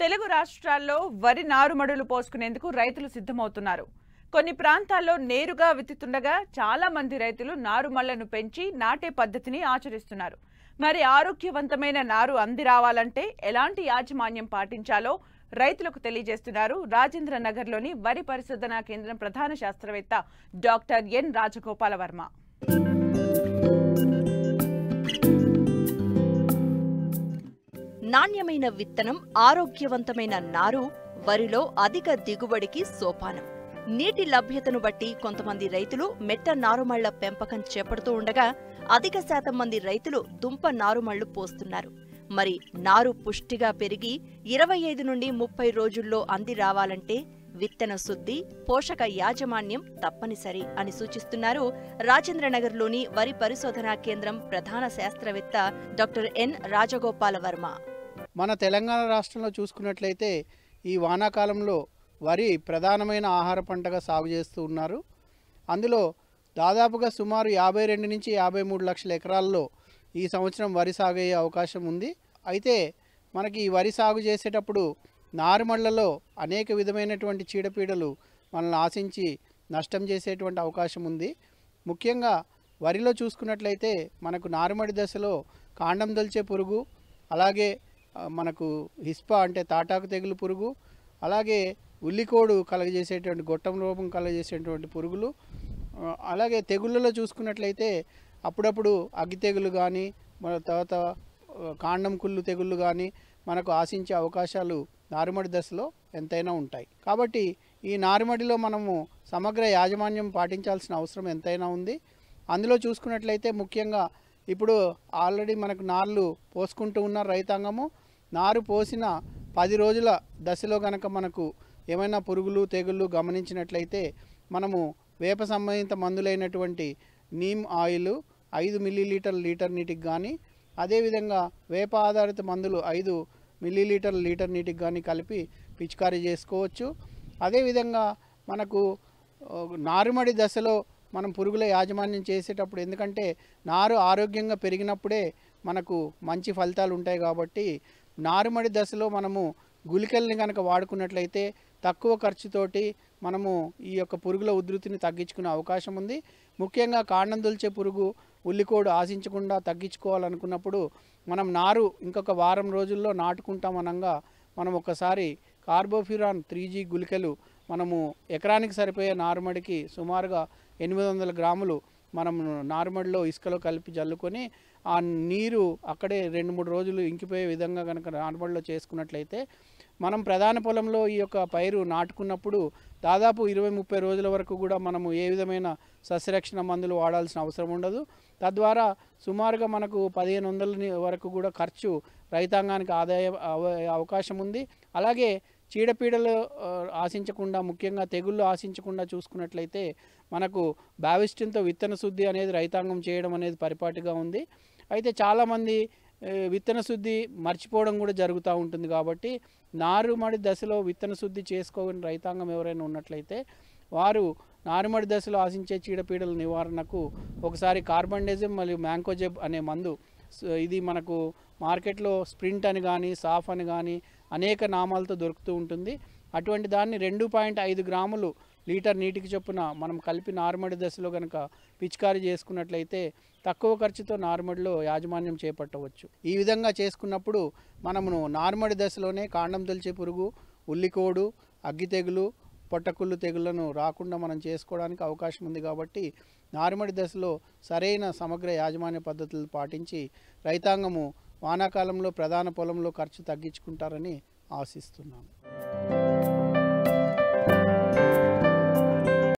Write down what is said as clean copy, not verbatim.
తెలుగు రాష్ట్రాల్లో వరి నారుమడులు పోసుకునేందుకు రైతులు సిద్ధమవుతున్నారు. కొన్ని ప్రాంతాల్లో నేరుగా విత్తుతుండగా చాలా మంది రైతులు నారుమళ్లను పెంచి నాటే పద్ధతిని ఆచరిస్తున్నారు. మరి ఆరోగ్యవంతమైన నారు అంది రావాలంటే ఎలాంటి యాజమాన్యం పాటించాలో రైతులకు తెలియజేస్తున్నారు రాజేంద్ర నగర్లోని వరి పరిశోధనా కేంద్రం ప్రధాన శాస్త్రవేత్త డాక్టర్ ఎన్ రాజగోపాల వర్మ. నాణ్యమైన విత్తనం, ఆరోగ్యవంతమైన నారు వరిలో అధిక దిగుబడికి సోపానం. నీటి లభ్యతను బట్టి కొంతమంది రైతులు మెట్ట నారుమళ్ల పెంపకం చేపడుతూ ఉండగా అధిక శాతం మంది రైతులు దుంప నారుమళ్లు పోస్తున్నారు. మరి నారు పుష్టిగా పెరిగి 25 నుండి 30 రోజుల్లో అంది రావాలంటే విత్తన శుద్ధి, పోషక యాజమాన్యం తప్పనిసరి అని సూచిస్తున్నారు రాజేంద్రనగర్లోని వరి పరిశోధనా కేంద్రం ప్రధాన శాస్త్రవేత్త డాక్టర్ ఎన్ రాజగోపాల వర్మ. మన తెలంగాణ రాష్ట్రంలో చూసుకున్నట్లయితే ఈ వానాకాలంలో వరి ప్రధానమైన ఆహార పంటగా సాగు చేస్తూ ఉన్నారు. అందులో దాదాపుగా సుమారు 52 నుంచి 53 లక్షల ఎకరాల్లో ఈ సంవత్సరం వరి సాగు అయ్యే అవకాశం ఉంది. అయితే మనకి ఈ వరి సాగు చేసేటప్పుడు నారుమళ్లలో అనేక విధమైనటువంటి చీడపీడలు మనల్ని ఆశించి నష్టం చేసేటువంటి అవకాశం ఉంది. ముఖ్యంగా వరిలో చూసుకున్నట్లయితే మనకు నారుమడి దశలో కాండం దొల్చే పురుగు, అలాగే మనకు హిస్పా అంటే తాటాకు తెగులు పురుగు, అలాగే ఉల్లికోడు కలగజేసేటువంటి గొట్టం రూపం కలగజేసేటువంటి పురుగులు, అలాగే తెగుళ్ళలో చూసుకున్నట్లయితే అప్పుడప్పుడు అగ్గి తెగులు కానీ మన తర్వాత కాండం కుళ్ళు తెగుళ్ళు కానీ మనకు ఆశించే అవకాశాలు నారుమడి దశలో ఎంతైనా ఉంటాయి. కాబట్టి ఈ నారుమడిలో మనము సమగ్ర యాజమాన్యం పాటించాల్సిన అవసరం ఎంతైనా ఉంది. అందులో చూసుకున్నట్లయితే ముఖ్యంగా ఇప్పుడు ఆల్రెడీ మనకు నార్లు పోసుకుంటూ ఉన్న రైతాంగము నారు పోసిన 10 రోజుల దశలో కనుక మనకు ఏమైనా పురుగులు తెగుళ్ళు గమనించినట్లయితే మనము వేప సంబంధిత మందులైనటువంటి నీమ్ ఆయిల్ 5 మిల్లీలీటర్ల లీటర్ నీటికి కానీ, అదేవిధంగా వేప ఆధారిత మందులు 5 మిల్లీలీటర్ల లీటర్ నీటికి కానీ కలిపి పిచికారీ చేసుకోవచ్చు. అదేవిధంగా మనకు నారుమడి దశలో మనం పురుగుల యాజమాన్యం చేసేటప్పుడు, ఎందుకంటే నారు ఆరోగ్యంగా పెరిగినప్పుడే మనకు మంచి ఫలితాలు ఉంటాయి కాబట్టి నారుమడి దశలో మనము గుళికల్ని కనుక వాడుకున్నట్లయితే తక్కువ ఖర్చుతోటి మనము ఈ యొక్క పురుగుల ఉధృతిని తగ్గించుకునే అవకాశం ఉంది. ముఖ్యంగా కాండం దొల్చే పురుగు, ఉల్లికోడు ఆశించకుండా తగ్గించుకోవాలనుకున్నప్పుడు మనం నారు ఇంకొక వారం రోజుల్లో నాటుకుంటామనగా మనం ఒకసారి కార్బోఫ్యూరాన్ 3G గుళికలు మనము ఎకరానికి సరిపోయే నారుమడికి సుమారుగా 800 గ్రాములు మనం నారుమడిలో ఇసుకలో కలిపి జల్లుకొని ఆ నీరు అక్కడే 2-3 రోజులు ఇంకిపోయే విధంగా కనుక నారుమడిలో చేసుకున్నట్లయితే మనం ప్రధాన పొలంలో ఈ యొక్క పైరు నాటుకున్నప్పుడు దాదాపు 20-30 రోజుల వరకు కూడా మనము ఏ విధమైన సస్యరక్షణ మందులు వాడాల్సిన అవసరం ఉండదు. తద్వారా సుమారుగా మనకు 1500 వరకు కూడా ఖర్చు రైతాంగానికి ఆదాయ అవకాశం ఉంది. అలాగే చీడపీడలు ఆశించకుండా, ముఖ్యంగా తెగుళ్ళు ఆశించకుండా చూసుకున్నట్లయితే మనకు బావిస్టిన్తో విత్తన శుద్ధి అనేది రైతాంగం చేయడం అనేది పరిపాటిగా ఉంది. అయితే చాలామంది విత్తన శుద్ధి మర్చిపోవడం కూడా జరుగుతూ ఉంటుంది. కాబట్టి నారుమడి దశలో విత్తన శుద్ధి చేసుకోని రైతాంగం ఎవరైనా ఉన్నట్లయితే వారు నారుమడి దశలో ఆశించే చీడపీడల నివారణకు ఒకసారి కార్బండేజం మరియు మ్యాంకోజెబ్ అనే మందు, ఇది మనకు మార్కెట్లో స్ప్రింట్ అని కానీ సాఫ్ అని కానీ అనేక నామాలతో దొరుకుతూ ఉంటుంది. అటువంటి దాన్ని 2.5 గ్రాములు లీటర్ నీటికి చొప్పున మనం కలిపి నారుమడి దశలో కనుక పిచికారీ చేసుకున్నట్లయితే తక్కువ ఖర్చుతో నారుమడిలో యాజమాన్యం చేపట్టవచ్చు. ఈ విధంగా చేసుకున్నప్పుడు మనము నారుమడి దశలోనే కాండం తొలిచే పురుగు, ఉల్లికోడు, అగ్గి తెగులు, పొట్టకుళ్ళు తెగుళ్లను రాకుండా మనం చేసుకోవడానికి అవకాశం ఉంది. కాబట్టి నారుమడి దశలో సరైన సమగ్ర యాజమాన్య పద్ధతులు పాటించి రైతాంగము వానాకాలంలో ప్రధాన పొలంలో ఖర్చు తగ్గించుకుంటారని ఆశిస్తున్నాను.